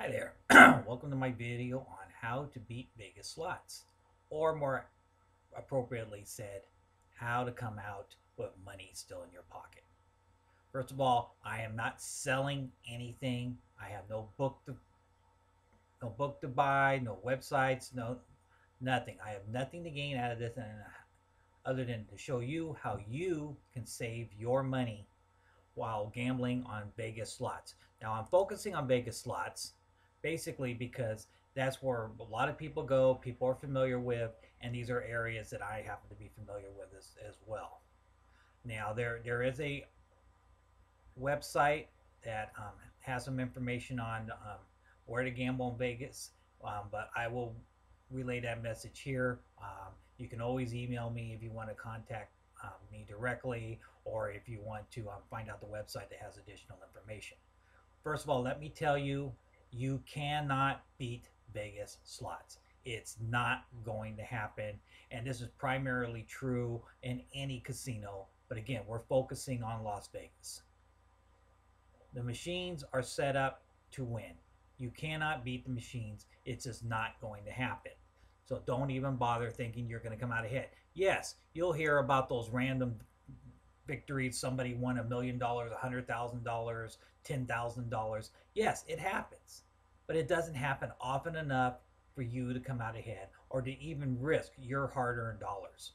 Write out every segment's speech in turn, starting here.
Hi there. Welcome to my video on how to beat Vegas slots, or more appropriately said, how to come out with money still in your pocket. First of all, I am not selling anything. I have no book to buy, no websites, no nothing. I have nothing to gain out of this other than to show you how you can save your money while gambling on Vegas slots. Now, I'm focusing on Vegas slots basically because that's where a lot of people go, people are familiar with, and these are areas that I happen to be familiar with as well. Now, there is a website that has some information on where to gamble in Vegas, but I will relay that message here. You can always email me if you want to contact me directly, or if you want to find out the website that has additional information. First of all, let me tell you, you cannot beat Vegas slots. It's not going to happen. And this is primarily true in any casino. But again, we're focusing on Las Vegas. The machines are set up to win. You cannot beat the machines. It's just not going to happen. So don't even bother thinking you're going to come out ahead. Yes, you'll hear about those random victories. Somebody won $1 million, $100,000, $10,000. Yes, it happens, but it doesn't happen often enough for you to come out ahead or to even risk your hard-earned dollars.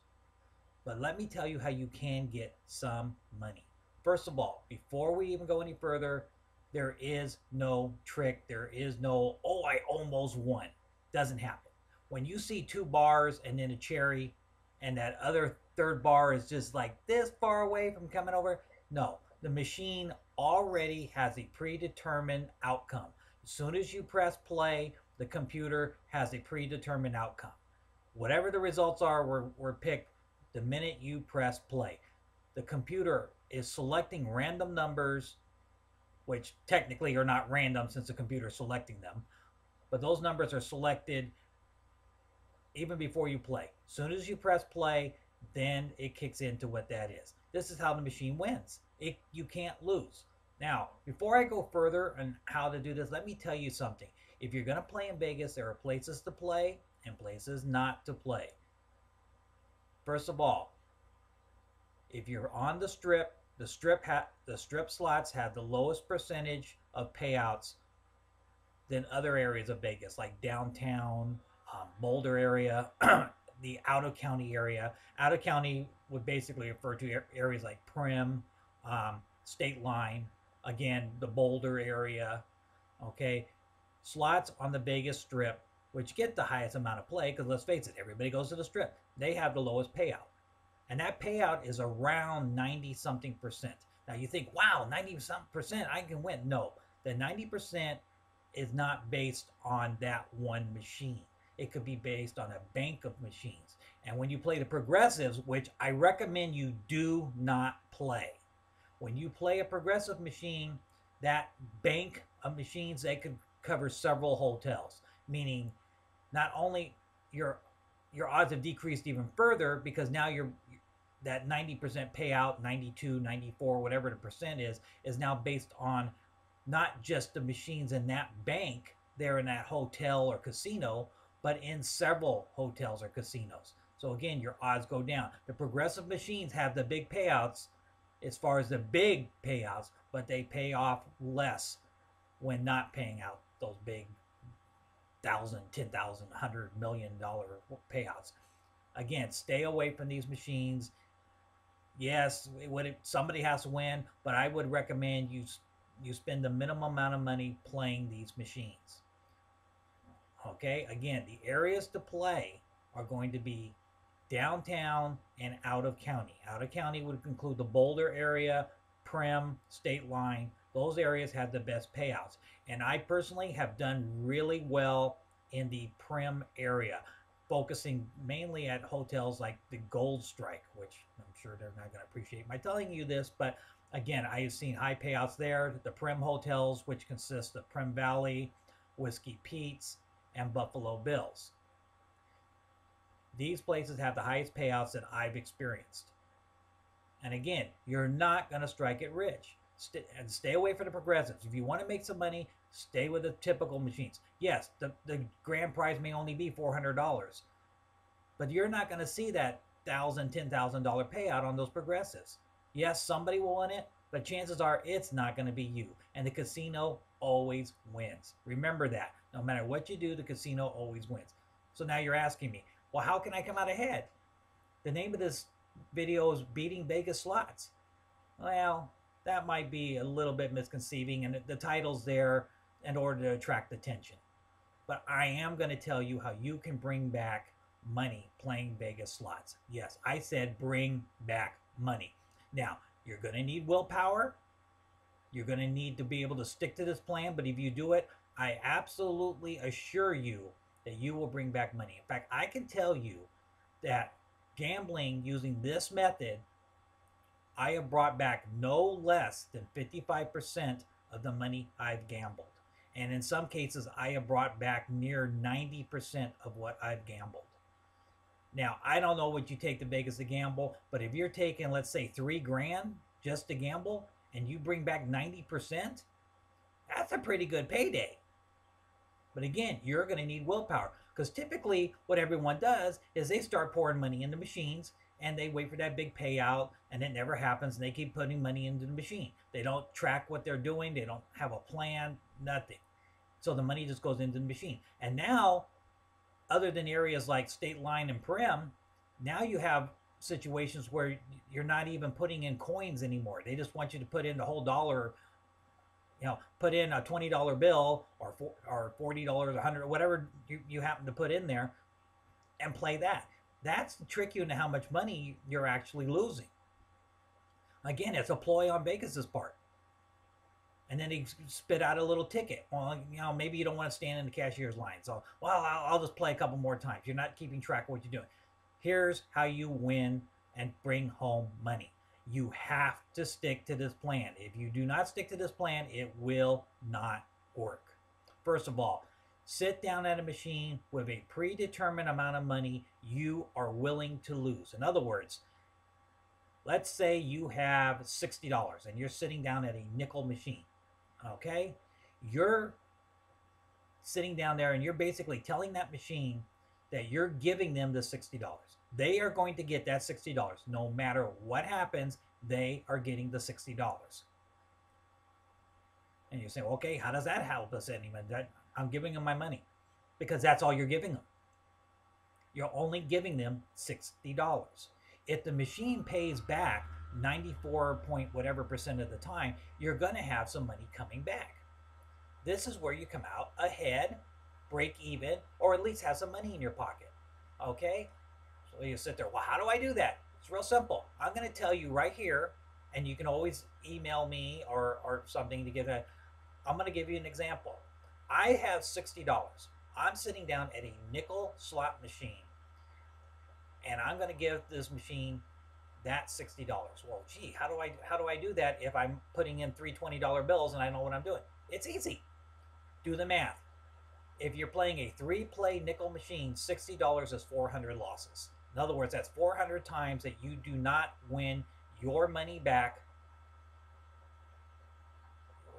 But let me tell you how you can get some money. First of all, before we even go any further, there is no trick. There is no, oh, I almost won. Doesn't happen. When you see two bars and then a cherry, and that other third bar is just like this far away from coming over, no, the machine already has a predetermined outcome. As soon as you press play, the computer has a predetermined outcome. Whatever the results are were picked the minute you press play. The computer is selecting random numbers, which technically are not random since the computer is selecting them, but those numbers are selected even before you play. As soon as you press play, then it kicks into what that is. This is how the machine wins. You can't lose. Now, before I go further on how to do this, let me tell you something. If you're going to play in Vegas, there are places to play and places not to play. First of all, if you're on the strip, the strip slots have the lowest percentage of payouts than other areas of Vegas, like downtown, Boulder area, the out of county area. Out of county would basically refer to areas like Primm, State Line, again, the Boulder area. Okay, slots on the Vegas Strip, which get the highest amount of play, because let's face it, everybody goes to the Strip. They have the lowest payout. And that payout is around 90 something percent. Now you think, wow, 90 something percent, I can win. No, the 90% is not based on that one machine. It could be based on a bank of machines. And when you play the progressives, which I recommend you do not play, when you play a progressive machine, that bank of machines, they could cover several hotels, meaning not only your odds have decreased even further because now you're that 90% payout, 92, 94, whatever the percent is now based on not just the machines in that bank there in that hotel or casino, but in several hotels or casinos. So again, your odds go down. The progressive machines have the big payouts as far as the big payouts, but they pay off less when not paying out those big thousand, 10,000, $100 million payouts. Again, stay away from these machines. Yes, somebody has to win, but I would recommend you spend the minimum amount of money playing these machines. Okay, again, the areas to play are going to be downtown and out of county. Out of county would include the Boulder area, Primm, State Line. Those areas have the best payouts. And I personally have done really well in the Primm area, focusing mainly at hotels like the Gold Strike, which I'm sure they're not going to appreciate my telling you this, but again, I have seen high payouts there. The Primm hotels, which consist of Primm Valley, Whiskey Pete's, and Buffalo Bills. These places have the highest payouts that I've experienced. And again, you're not going to strike it rich. And stay away from the progressives. If you want to make some money, Stay with the typical machines. Yes, the grand prize may only be $400, but you're not going to see that $10,000 payout on those progressives. Yes, somebody will win it, but chances are it's not going to be you. And the casino always wins. Remember that. No matter what you do, the casino always wins. So now you're asking me, well, how can I come out ahead? The name of this video is Beating Vegas Slots. Well, that might be a little bit misconceiving, and the title's there in order to attract attention. But I am going to tell you how you can bring back money playing Vegas slots. Yes, I said bring back money. Now, you're going to need willpower. You're going to need to be able to stick to this plan. But if you do it, I absolutely assure you that you will bring back money. In fact, I can tell you that gambling using this method, I have brought back no less than 55% of the money I've gambled. And in some cases, I have brought back near 90% of what I've gambled. Now, I don't know what you take to Vegas to gamble, but if you're taking, let's say, $3,000 just to gamble and you bring back 90%, that's a pretty good payday. But again, you're going to need willpower, because typically what everyone does is they start pouring money into machines and they wait for that big payout, and it never happens, and they keep putting money into the machine. They don't track what they're doing. They don't have a plan, nothing. So the money just goes into the machine. And now, other than areas like State Line and Prim, now you have situations where you're not even putting in coins anymore. They just want you to put in the whole dollar, put in a $20 bill or $40, $100, whatever you happen to put in there, and play that. That's to trick you into how much money you're actually losing. Again, it's a ploy on Vegas's part. And then he spit out a little ticket. Well, maybe you don't want to stand in the cashier's line. So, well, I'll just play a couple more times. You're not keeping track of what you're doing. Here's how you win and bring home money. You have to stick to this plan. If you do not stick to this plan, it will not work. First of all, sit down at a machine with a predetermined amount of money you are willing to lose. In other words, let's say you have $60 and you're sitting down at a nickel machine. Okay, you're sitting down there and you're basically telling that machine that you're giving them the $60. They are going to get that $60. No matter what happens, they are getting the $60. And you say, okay, how does that help us anyone? I'm giving them my money, because that's all you're giving them. You're only giving them $60. If the machine pays back 94 point whatever percent of the time, you're going to have some money coming back. This is where you come out ahead, break even, or at least have some money in your pocket. Okay? So you sit there, well, how do I do that? It's real simple. I'm going to tell you right here, and you can always email me or something to get that. I'm going to give you an example. I have $60. I'm sitting down at a nickel slot machine, and I'm going to give this machine that $60. Well, gee, how do I do that if I'm putting in three $20 bills and I know what I'm doing? It's easy. Do the math. If you're playing a 3-play nickel machine, $60 is 400 losses. In other words, that's 400 times that you do not win your money back.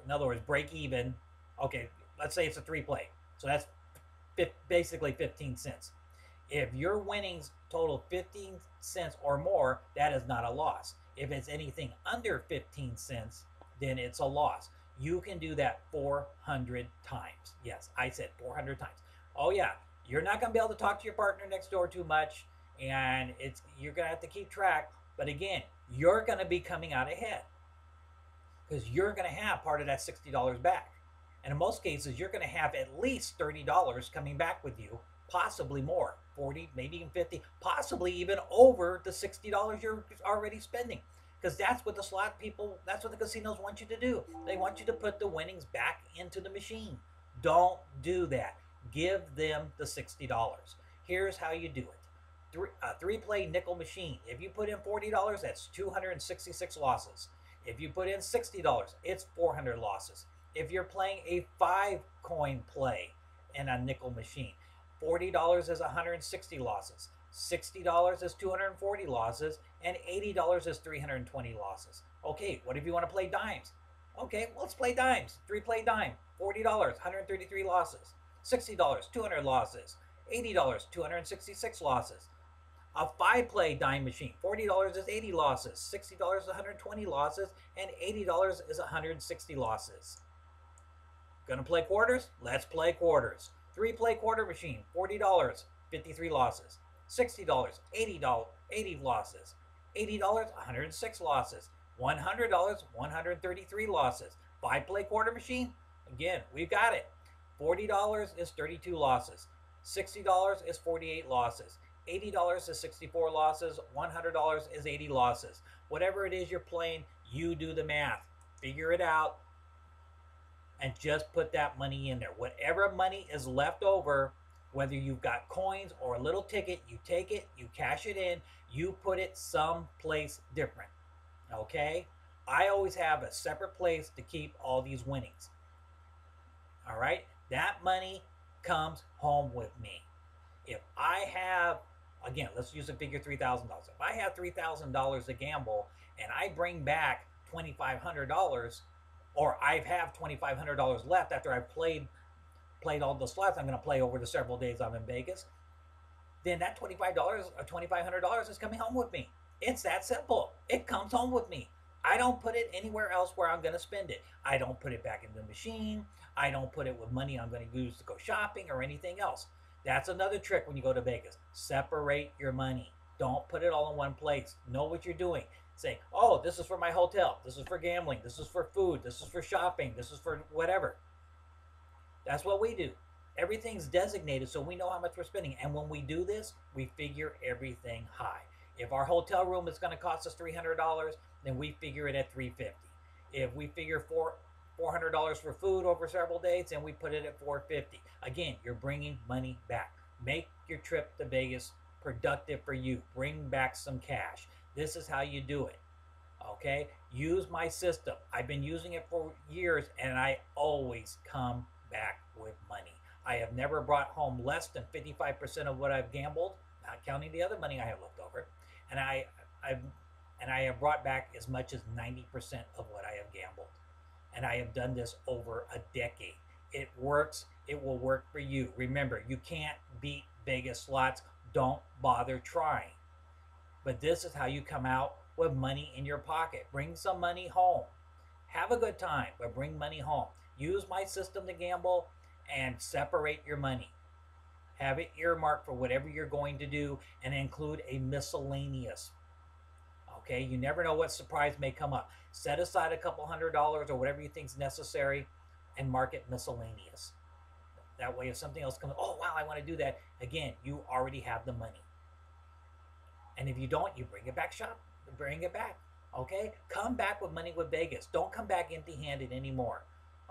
In other words, break even. Okay, let's say it's a 3-play. So that's basically 15 cents. If your winnings total 15 cents or more, that is not a loss. If it's anything under 15 cents, then it's a loss. You can do that 400 times. Yes, I said 400 times. Oh yeah, you're not going to be able to talk to your partner next door too much, and you're going to have to keep track. But again, you're going to be coming out ahead, because you're going to have part of that $60 back. And in most cases, you're going to have at least $30 coming back with you, possibly more, 40, maybe even 50, possibly even over the $60 you're already spending. Because that's what the slot people, that's what the casinos want you to do. They want you to put the winnings back into the machine. Don't do that. Give them the $60. Here's how you do it. A 3-play nickel machine. If you put in $40, that's 266 losses. If you put in $60, it's 400 losses. If you're playing a 5-coin play in a nickel machine, $40 is 160 losses. $60 is 240 losses, and $80 is 320 losses. Okay, what if you want to play dimes? Okay, well, let's play dimes. 3-play dime. $40, 133 losses. $60, 200 losses. $80, 266 losses. A 5-play dime machine, $40 is 80 losses. $60 is 120 losses. And $80 is 160 losses. Gonna play quarters? Let's play quarters. 3-play quarter machine, $40, 53 losses. $60, $80 losses. $80, 106 losses. $100, 133 losses. 5-play quarter machine, again, we've got it. $40 is 32 losses. $60 is 48 losses. $80 is 64 losses. $100 is 80 losses. Whatever it is you're playing, you do the math. Figure it out and just put that money in there. Whatever money is left over, whether you've got coins or a little ticket, you take it, you cash it in, you put it someplace different. Okay? I always have a separate place to keep all these winnings. All right? That money comes home with me. If I have, again, let's use a figure $3,000. If I have $3,000 to gamble and I bring back $2,500, or I have $2,500 left after I've played all the slots I'm going to play over the several days I'm in Vegas, then that $25 or $2,500 is coming home with me. It's that simple. It comes home with me. I don't put it anywhere else where I'm going to spend it. I don't put it back in the machine. I don't put it with money I'm going to use to go shopping or anything else. That's another trick when you go to Vegas. Separate your money. Don't put it all in one place. Know what you're doing. Say, oh, this is for my hotel. This is for gambling. This is for food. This is for shopping. This is for whatever. That's what we do. Everything's designated so we know how much we're spending. And when we do this, we figure everything high. If our hotel room is going to cost us $300, then we figure it at $350. If we figure $400 for food over several days, then we put it at $450. Again, you're bringing money back. Make your trip to Vegas productive for you. Bring back some cash. This is how you do it. Okay? Use my system. I've been using it for years, and I always come back with money. I have never brought home less than 55% of what I've gambled, not counting the other money I have left over. And I have brought back as much as 90% of what I have gambled. And I have done this over a decade. It works. It will work for you. Remember, you can't beat Vegas slots. Don't bother trying. But this is how you come out with money in your pocket. Bring some money home. Have a good time, but bring money home. Use my system to gamble and separate your money. Have it earmarked for whatever you're going to do and include a miscellaneous. Okay, you never know what surprise may come up. Set aside a couple $100 or whatever you think is necessary and mark it miscellaneous. That way, if something else comes, oh, wow, I want to do that. Again, you already have the money. And if you don't, you bring it back bring it back. Okay? Come back with money with Vegas. Don't come back empty-handed anymore.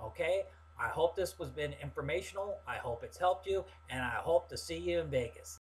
Okay? I hope this was been informational. I hope it's helped you. And I hope to see you in Vegas.